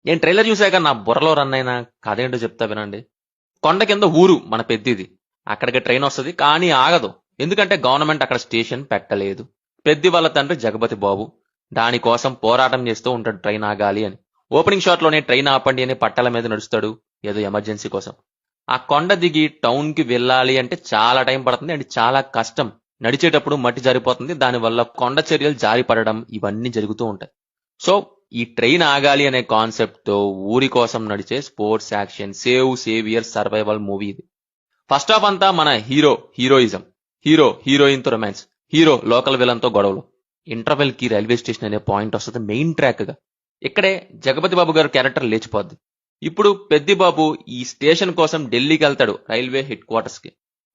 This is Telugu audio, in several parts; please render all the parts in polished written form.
నేను ట్రైలర్ చూశాక నా బుర్రలో రన్ అయిన కథ ఏంటో చెప్తా వినండి. కొండ కింద ఊరు మన పెద్దిది. అక్కడికి ట్రైన్ వస్తుంది కానీ ఆగదు. ఎందుకంటే గవర్నమెంట్ అక్కడ స్టేషన్ పెట్టలేదు. పెద్ది వాళ్ళ తండ్రి జగపతి బాబు దానికోసం పోరాటం చేస్తూ ఉంటాడు ట్రైన్ ఆగాలి అని. ఓపెనింగ్ షాట్ లోనే ట్రైన్ ఆపండి అని పట్టాల మీద నడుస్తాడు ఏదో ఎమర్జెన్సీ కోసం. ఆ కొండ దిగి టౌన్ కి వెళ్ళాలి అంటే చాలా టైం పడుతుంది అండ్ చాలా కష్టం. నడిచేటప్పుడు మట్టి జారిపోతుంది, దానివల్ల కొండ చర్యలు జారి పడడం ఇవన్నీ జరుగుతూ ఉంటాయి. సో ఈ ట్రైన్ ఆగాలి అనే కాన్సెప్ట్ తో ఊరి కోసం నడిచే sports action saviour survival movie ఇది. ఫస్ట్ హాఫ్ అంతా మన హీరోయిజం, హీరోయిన్ తో రొమాన్స్, హీరో లోకల్ విలన్ తో గొడవలు. ఇంటర్వెల్ కి రైల్వే స్టేషన్ అనే పాయింట్ వస్తుంది మెయిన్ ట్రాక్ గా. ఇక్కడే జగపతి బాబు గారు క్యారెక్టర్ లేచిపోద్ది. ఇప్పుడు పెద్ది బాబు ఈ స్టేషన్ కోసం ఢిల్లీకి వెళ్తాడు, రైల్వే హెడ్ క్వార్టర్స్ కి.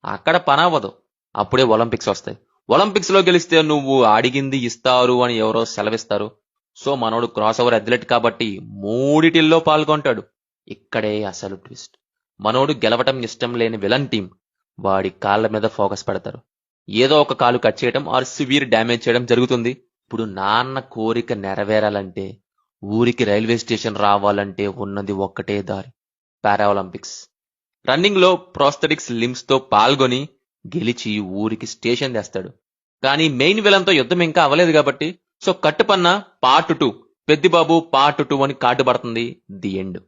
అక్కడ పని అవ్వదు. అప్పుడే ఒలింపిక్స్ వస్తాయి. ఒలింపిక్స్ లో గెలిస్తే నువ్వు అడిగింది ఇస్తారు అని ఎవరో సెలవిస్తారు. సో మనోడు క్రాస్ ఓవర్ అథ్లెట్ కాబట్టి మూడిటిల్లో పాల్గొంటాడు. ఇక్కడే అసలు ట్విస్ట్. మనోడు గెలవటం ఇష్టం లేని విలన్ టీం వాడి కాళ్ళ మీద ఫోకస్ పెడతారు. ఏదో ఒక కాలు కట్ చేయడం ఆర్ సివియర్ డ్యామేజ్ చేయడం జరుగుతుంది. ఇప్పుడు నాన్న కోరిక నెరవేరాలంటే, ఊరికి రైల్వే స్టేషన్ రావాలంటే ఉన్నది ఒక్కటే దారి, పారా ఒలింపిక్స్. రన్నింగ్ లో ప్రోస్థెటిక్స్ లిమ్స్ తో పాల్గొని గెలిచి ఊరికి స్టేషన్ తెస్తాడు. కానీ మెయిన్ విలన్ తో యుద్ధం ఇంకా అవ్వలేదు కాబట్టి సో కట్టుపన్న పార్ట్ 2, పెద్దిబాబు పార్ట్ 2 అని కార్డు పడుతుంది. The end.